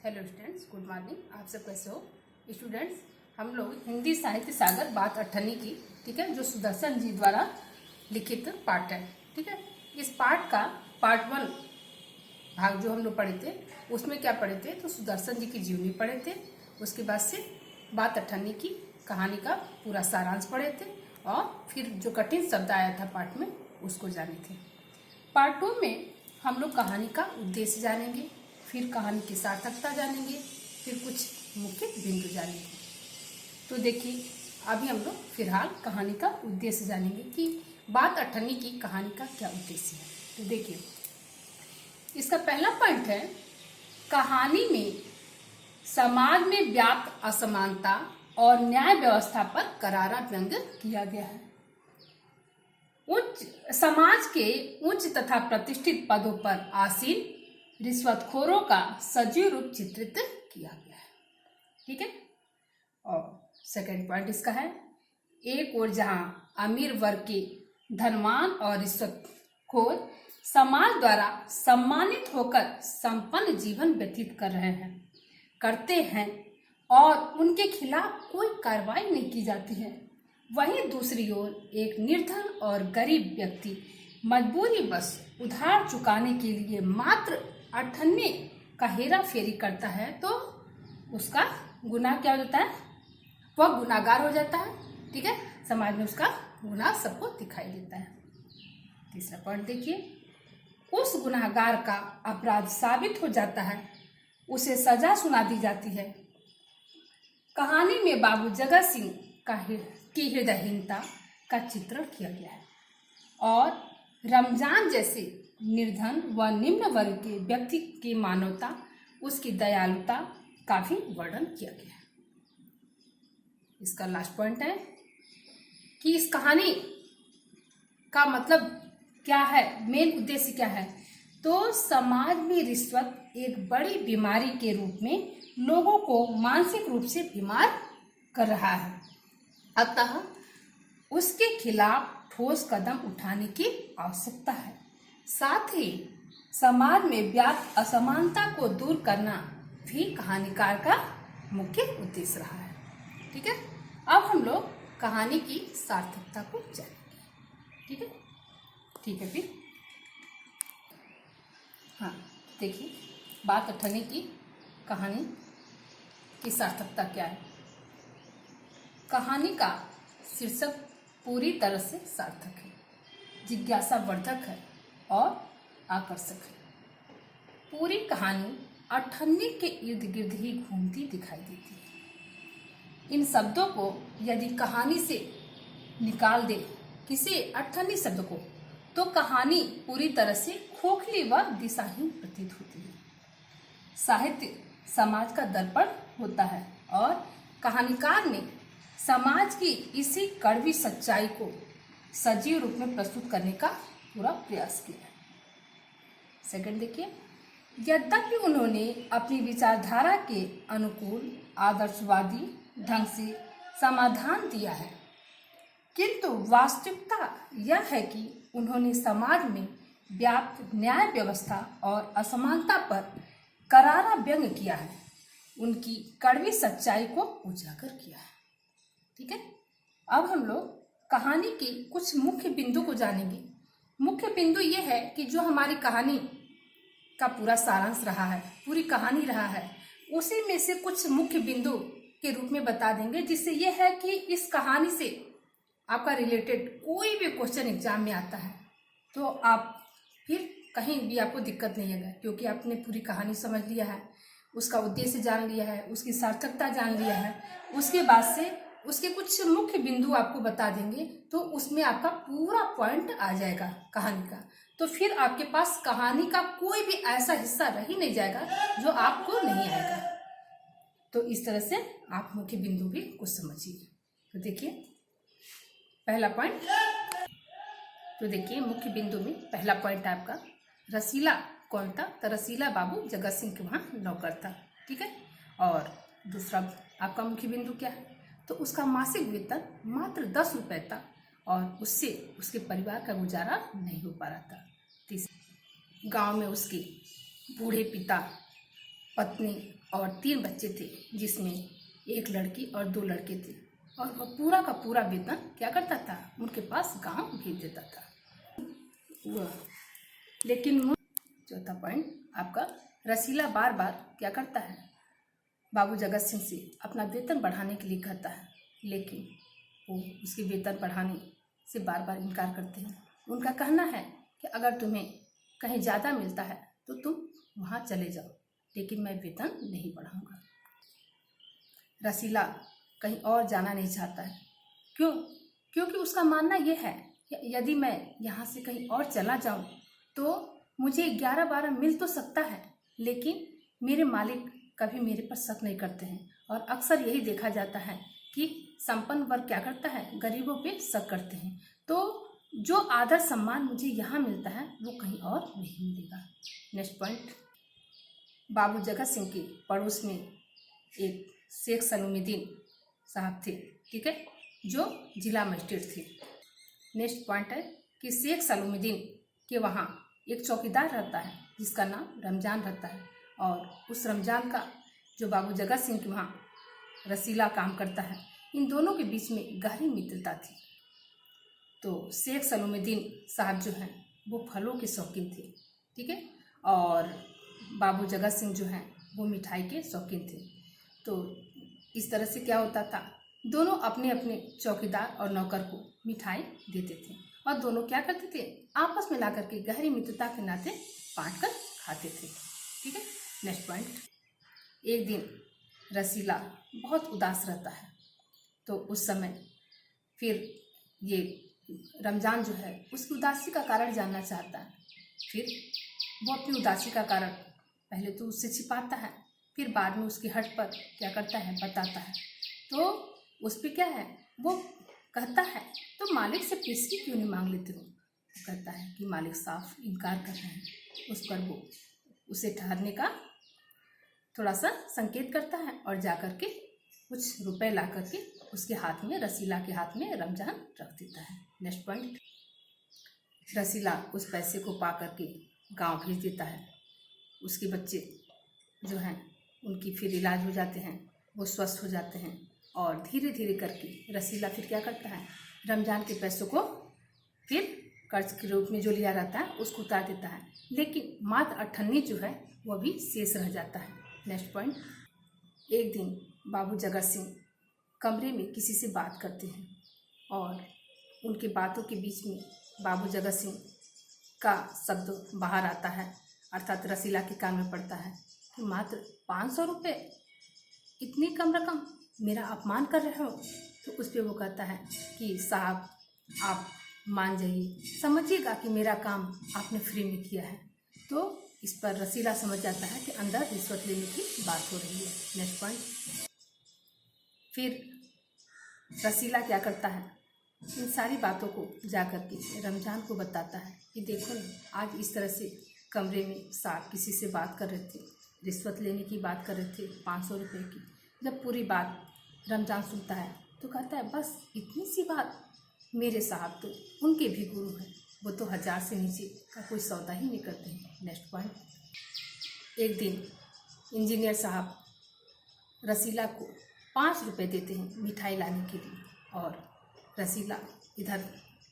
Hello students, good morning. आप सब कैसे हो स्टूडेंट्स? हम लोग हिंदी साहित्य सागर बात 18 की, ठीक है, जो सुदर्शन जी द्वारा लिखित पाठ है, ठीक है। इस पाठ का पार्ट 1 भाग जो हम लोग पढ़े थे, उसमें क्या पढ़े थे? तो सुदर्शन जी की जीवनी पढ़े थे। उसके बाद से बात 18 की कहानी का पूरा सारांश पढ़े थे और फिर जो कठिन शब्द आया था पाठ में उसको जाने थे। पार्ट 2 में हम लोग कहानी का उद्देश्य जानेंगे, फिर कहानी की सार्थकता जानेंगे, फिर कुछ मुख्य बिंदु जानेंगे। तो देखिए, अभी हम लोग फिलहाल कहानी का उद्देश्य जानेंगे कि बात 18 की कहानी का क्या उद्देश्य है। तो देखिए, इसका पहला पॉइंट है, कहानी में समाज में व्याप्त असमानता और न्याय व्यवस्था पर करारा व्यंग किया गया है। उच्च समाज के उच्च तथा प्रतिष्ठित पदों पर आसीन रिश्वतखोरों का सजीव रूप चित्रित किया गया है, ठीक है। और सेकंड पॉइंट इसका है, एक ओर जहां अमीर वर्ग के धनवान और रिश्वतखोर समाज द्वारा सम्मानित होकर संपन्न जीवन व्यतीत करते हैं और उनके खिलाफ कोई कार्रवाई नहीं की जाती है, वहीं दूसरी ओर एक निर्धन और गरीब व्यक्ति मजबूरीवश उधार चुकाने के लिए मात्र 18 का हेरा फेरी करता है तो उसका गुनाह क्या हो जाता है? वह गुनाहगार हो जाता है, ठीक है। समाज में उसका गुनाह सबको दिखाई देता है। तीसरा पॉइंट देखिए, उस गुनाहगार का अपराध साबित हो जाता है, उसे सजा सुना दी जाती है। कहानी में बाबू जगत सिंह की हृदयहीनता का चित्रण किया गया है और रमजान जैसे निर्धन व निम्न वर्ग के व्यक्ति की मानवता, उसकी दयालुता का भी वर्णन किया गया है। इसका लास्ट पॉइंट है कि इस कहानी का मतलब क्या है, मेन उद्देश्य क्या है? तो समाज में रिश्वत एक बड़ी बीमारी के रूप में लोगों को मानसिक रूप से बीमार कर रहा है, अतः उसके खिलाफ ठोस कदम उठाने की आवश्यकता है। साथ ही समाज में व्याप्त असमानता को दूर करना भी कहानीकार का मुख्य उद्देश्य रहा है, ठीक है। अब हम लोग कहानी की सार्थकता को जानेंगे, ठीक है। ठीक है, फिर हाँ देखिए, बात 18 की कहानी की सार्थकता क्या है। कहानी का शीर्षक पूरी तरह से सार्थक है, जिज्ञासावर्धक है और आकर्षक है। पूरी कहानी 18 के इर्द गिर्द ही घूमती दिखाई देती है। इन शब्दों को यदि कहानी से निकाल दे, किसी 18 शब्द को, तो कहानी पूरी तरह से खोखली व दिशाहीन प्रतीत होती है। साहित्य समाज का दर्पण होता है और कहानीकार ने समाज की इसी कड़वी सच्चाई को सजीव रूप में प्रस्तुत करने का पूरा प्रयास किया है। सेकंड देखिए, यद्यपि उन्होंने अपनी विचारधारा के अनुकूल आदर्शवादी ढंग से समाधान दिया है, किंतु वास्तविकता यह है कि उन्होंने समाज में व्याप्त न्याय व्यवस्था और असमानता पर करारा व्यंग किया है, उनकी कड़वी सच्चाई को उजागर किया है, ठीक है। अब हम लोग कहानी के कुछ मुख्य बिंदु को जानेंगे। मुख्य बिंदु ये है कि जो हमारी कहानी का पूरा सारांश रहा है, पूरी कहानी रहा है, उसी में से कुछ मुख्य बिंदु के रूप में बता देंगे, जिससे ये है कि इस कहानी से आपका रिलेटेड कोई भी क्वेश्चन एग्जाम में आता है तो आप फिर कहीं भी आपको दिक्कत नहीं आएगा, क्योंकि आपने पूरी कहानी समझ लिया है, उसका उद्देश्य जान लिया है, उसकी सार्थकता जान लिया है। उसके बाद से उसके कुछ मुख्य बिंदु आपको बता देंगे, तो उसमें आपका पूरा पॉइंट आ जाएगा कहानी का। तो फिर आपके पास कहानी का कोई भी ऐसा हिस्सा रह ही नहीं जाएगा जो आपको नहीं आएगा। तो इस तरह से आप मुख्य बिंदु भी कुछ समझिए। तो देखिए पहला पॉइंट, तो देखिए मुख्य बिंदु में पहला पॉइंट आपका रसीला कौन था? तो रसीला बाबू जगत सिंह के वहाँ नौकर था, ठीक है। और दूसरा आपका मुख्य बिंदु क्या है? तो उसका मासिक वेतन मात्र 10 रुपये था और उससे उसके परिवार का गुजारा नहीं हो पा रहा था। तीसरा, गांव में उसके बूढ़े पिता, पत्नी और 3 बच्चे थे, जिसमें 1 लड़की और 2 लड़के थे। और वह पूरा का पूरा वेतन क्या करता था, उनके पास गांव भेज देता था वह। लेकिन चौथा पॉइंट आपका, रसीला बार बार क्या करता है, बाबू जगत सिंह से अपना वेतन बढ़ाने के लिए कहता है, लेकिन वो उसके वेतन बढ़ाने से बार बार इनकार करते हैं। उनका कहना है कि अगर तुम्हें कहीं ज़्यादा मिलता है तो तुम वहाँ चले जाओ, लेकिन मैं वेतन नहीं बढ़ाऊंगा। रसीला कहीं और जाना नहीं चाहता है। क्यों? क्योंकि उसका मानना यह है कि यदि मैं यहाँ से कहीं और चला जाऊँ तो मुझे 11-12 मिल तो सकता है, लेकिन मेरे मालिक कभी मेरे पर शक नहीं करते हैं। और अक्सर यही देखा जाता है कि संपन्न वर्ग क्या करता है, गरीबों पे शक करते हैं। तो जो आदर सम्मान मुझे यहाँ मिलता है वो कहीं और नहीं मिलेगा। नेक्स्ट पॉइंट, बाबू जगत सिंह के पड़ोस में एक शेख सलामुद्दीन साहब थे, ठीक है, जो जिला मजिस्ट्रेट थे। नेक्स्ट पॉइंट है कि शेख सलामुद्दीन के वहाँ एक चौकीदार रहता है जिसका नाम रमजान रहता है। और उस रमजान का जो बाबू जगत सिंह के वहाँ रसीला काम करता है, इन दोनों के बीच में गहरी मित्रता थी। तो शेख सलामुद्दीन साहब जो हैं वो फलों के शौकीन थे, ठीक है, और बाबू जगत सिंह जो हैं वो मिठाई के शौकीन थे। तो इस तरह से क्या होता था, दोनों अपने अपने चौकीदार और नौकर को मिठाई देते थे और दोनों क्या करते थे, आपस में ला करके गहरी मित्रता के नाते बांट कर खाते थे, ठीक है। नेक्स्ट पॉइंट, एक दिन रसीला बहुत उदास रहता है। तो उस समय फिर ये रमजान जो है उसकी उदासी का कारण जानना चाहता है। फिर वो अपनी उदासी का कारण पहले तो उससे छिपाता है, फिर बाद में उसकी हट पर क्या करता है, बताता है। तो उस पर क्या है, वो कहता है तो मालिक से पेशगी क्यों नहीं मांग लेते हो। वो कहता है कि मालिक साफ इनकार कर रहे हैं। उस पर वो उसे ठहरने का थोड़ा सा संकेत करता है और जा कर के कुछ रुपए ला करके उसके हाथ में, रसीला के हाथ में रमजान रख देता है। नेक्स्ट पॉइंट, रसीला उस पैसे को पा करके गांव भेज देता है। उसके बच्चे जो हैं उनकी फिर इलाज हो जाते हैं, वो स्वस्थ हो जाते हैं। और धीरे धीरे करके रसीला फिर क्या करता है, रमजान के पैसों को फिर कर्ज के रूप में जो लिया रहता है उसको उतार देता है, लेकिन मात्र 98 जो है वो भी शेष रह जाता है। नेक्स्ट पॉइंट, एक दिन बाबू जगत सिंह कमरे में किसी से बात करते हैं और उनकी बातों के बीच में बाबू जगत सिंह का शब्द बाहर आता है, अर्थात रसीला के कान में पड़ता है कि मात्र 500 रुपये, इतनी कम रकम, मेरा अपमान कर रहे हो। तो उस पर वो कहता है कि साहब आप मान जाइए, समझिएगा कि मेरा काम आपने फ्री में किया है। तो इस पर रसीला समझ जाता है कि अंदर रिश्वत लेने की बात हो रही है। नेक्स्ट पॉइंट, फिर रसीला क्या करता है, इन सारी बातों को जा कर के रमजान को बताता है कि देखो ना, आज इस तरह से कमरे में साहब किसी से बात कर रहे थे, रिश्वत लेने की बात कर रहे थे 500 रुपये की। जब पूरी बात रमजान सुनता है तो कहता है बस इतनी सी बात, मेरे साहब तो उनके भी गुरु हैं, वो तो 1000 से नीचे का कोई सौदा ही नहीं करते हैं। नेक्स्ट पॉइंट, एक दिन इंजीनियर साहब रसीला को 5 रुपये देते हैं मिठाई लाने के लिए, और रसीला इधर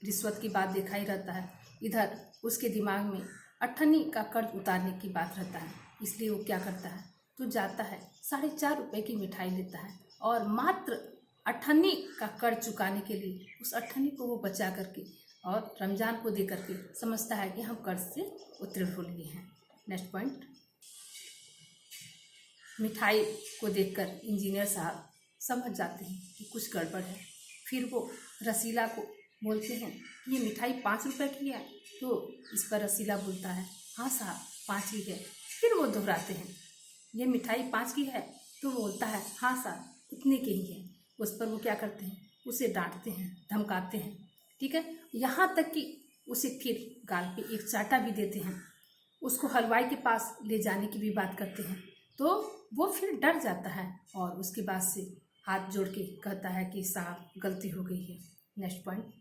रिश्वत की बात देखा ही रहता है, इधर उसके दिमाग में 98 का कर्ज उतारने की बात रहता है। इसलिए वो क्या करता है, तो जाता है 4.5 रुपये की मिठाई लेता है और मात्र 98 का कर्ज चुकाने के लिए उस 98 को वो बचा करके और रमजान को दे करके समझता है कि हम कर्ज से उत्तीर्ण हो लिए हैं। नेक्स्ट पॉइंट, मिठाई को देखकर इंजीनियर साहब समझ जाते हैं कि कुछ गड़बड़ है। फिर वो रसीला को बोलते हैं कि ये मिठाई 5 रुपये की है। तो इस पर रसीला बोलता है हाँ साहब 5 ही है। फिर वो दोहराते हैं ये मिठाई 5 की है। तो वो बोलता है हाँ साहब इतने की ही है। उस पर वो क्या करते हैं, उसे डांटते हैं, धमकाते हैं, ठीक है, यहाँ तक कि उसे फिर गाल पे एक चाटा भी देते हैं। उसको हलवाई के पास ले जाने की भी बात करते हैं। तो वो फिर डर जाता है और उसके बाद से हाथ जोड़ के कहता है कि साहब गलती हो गई है। नेक्स्ट पॉइंट,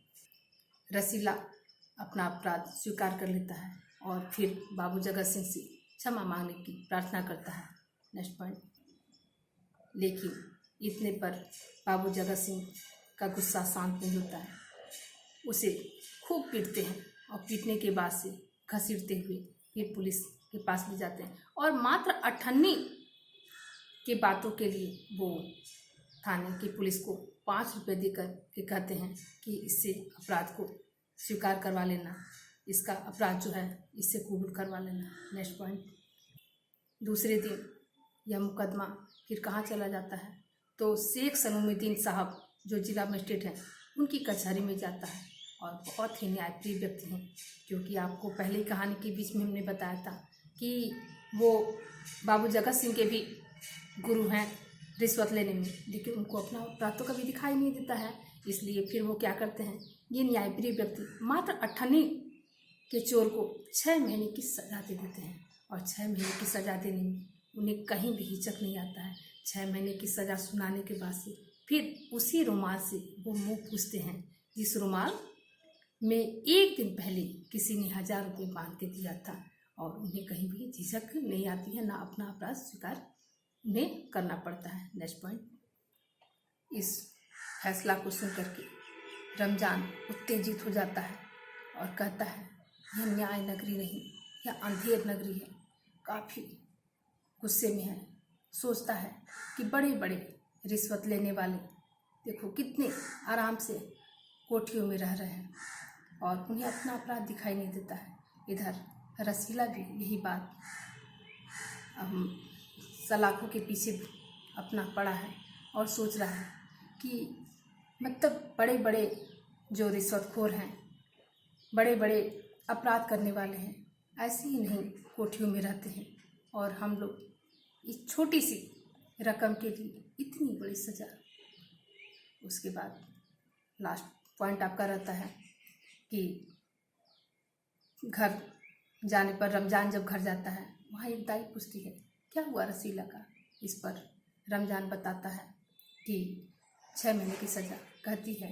रसीला अपना अपराध स्वीकार कर लेता है और फिर बाबू जगत सिंह से क्षमा मांगने की प्रार्थना करता है। नेक्स्ट पॉइंट, लेकिन इतने पर बाबू जगत सिंह का गुस्सा शांत नहीं होता है। उसे खूब पीटते हैं और पीटने के बाद से घसीटते हुए ये पुलिस के पास ले जाते हैं और मात्र 98 के बातों के लिए वो थाने की पुलिस को 5 रुपये देकर के कहते हैं कि इससे अपराध को स्वीकार करवा लेना, इसका अपराध जो है इससे कबूल करवा लेना। नेक्स्ट पॉइंट, दूसरे दिन यह मुकदमा फिर कहाँ चला जाता है तो शेख सनमुद्दीन साहब जो जिला मजिस्ट्रेट हैं उनकी कचहरी में जाता है और बहुत ही न्यायप्रिय व्यक्ति हैं, क्योंकि आपको पहले ही कहानी के बीच में हमने बताया था कि वो बाबू जगत सिंह के भी गुरु हैं रिश्वत लेने में, लेकिन उनको अपना अपराध तो कभी दिखाई नहीं देता है। इसलिए फिर वो क्या करते हैं, ये न्यायप्रिय व्यक्ति मात्र 98 के चोर को 6 महीने की सज़ा दे देते हैं और 6 महीने की सज़ा देने में उन्हें कहीं भी हिचक नहीं आता है। 6 महीने की सज़ा सुनाने के बाद से फिर उसी रुमाल से वो मुँह पूछते हैं जिस रुमाल में एक दिन पहले किसी ने 1000 रुपये बांध के दिया था, और उन्हें कहीं भी झिझक नहीं आती है, ना अपना अपराध स्वीकार उन्हें करना पड़ता है। नेक्स्ट पॉइंट, इस फैसला को सुन करके रमजान उत्तेजित हो जाता है और कहता है यह न्याय नगरी नहीं, यह अंधेर नगरी है। काफ़ी गुस्से में है, सोचता है कि बड़े बड़े रिश्वत लेने वाले देखो कितने आराम से कोठियों में रह रहे हैं और उन्हें अपना अपराध दिखाई नहीं देता है। इधर रसीला भी यही बात सलाखों के पीछे अपना पड़ा है और सोच रहा है कि मतलब बड़े बड़े जो रिश्वतखोर हैं, बड़े बड़े अपराध करने वाले हैं, ऐसे ही नहीं कोठियों में रहते हैं और हम लोग इस छोटी सी रकम के लिए इतनी बड़ी सज़ा। उसके बाद लास्ट पॉइंट आपका रहता है कि घर जाने पर रमजान जब घर जाता है वहाँ एक दाई पूछती है क्या हुआ रसीला का। इस पर रमजान बताता है कि 6 महीने की सज़ा। कहती है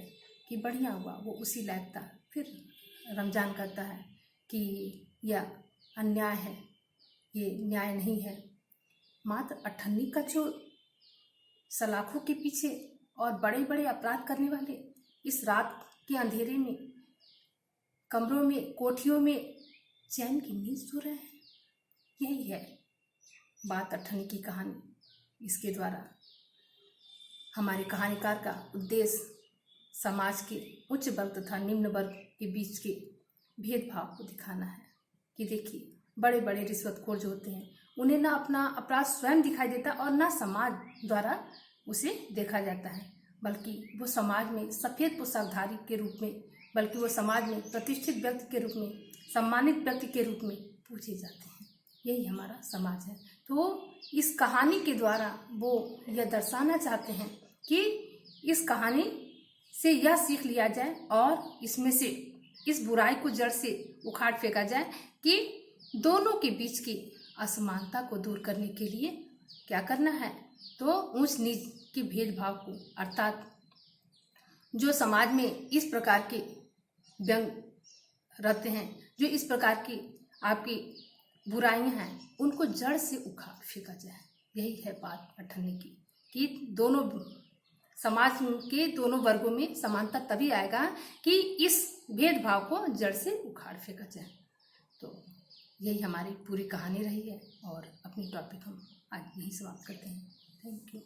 कि बढ़िया हुआ, वो उसी लायक था। फिर रमजान कहता है कि यह अन्याय है, ये न्याय नहीं है। मात्र 98 का चोर सलाखों के पीछे और बड़े बड़े अपराध करने वाले इस रात के अंधेरे में कमरों में कोठियों में चैन की नींद सो रहे हैं। यही है बात 98 की कहानी। इसके द्वारा हमारे कहानीकार का उद्देश्य समाज के उच्च वर्ग तथा निम्न वर्ग के बीच के भेदभाव को दिखाना है कि देखिए बड़े बड़े रिश्वतखोर जो होते हैं उन्हें ना अपना अपराध स्वयं दिखाई देता और ना समाज द्वारा उसे देखा जाता है, बल्कि वो समाज में सफ़ेद पोशाकधारी के रूप में, बल्कि वो समाज में प्रतिष्ठित व्यक्ति के रूप में, सम्मानित व्यक्ति के रूप में पूछे जाते हैं। यही हमारा समाज है। तो इस कहानी के द्वारा वो यह दर्शाना चाहते हैं कि इस कहानी से यह सीख लिया जाए और इसमें से इस बुराई को जड़ से उखाड़ फेंका जाए कि दोनों के बीच की असमानता को दूर करने के लिए क्या करना है, तो ऊंच नीच के भेदभाव को, अर्थात जो समाज में इस प्रकार के व्यंग रहते हैं, जो इस प्रकार की आपकी बुराइयां हैं, उनको जड़ से उखाड़ फेंका जाए। यही है बात 98 की कि दोनों समाज के दोनों वर्गों में समानता तभी आएगा कि इस भेदभाव को जड़ से उखाड़ फेंका जाए। तो यही हमारी पूरी कहानी रही है और अपनी टॉपिक हम आज यही समाप्त करते हैं। Thank you.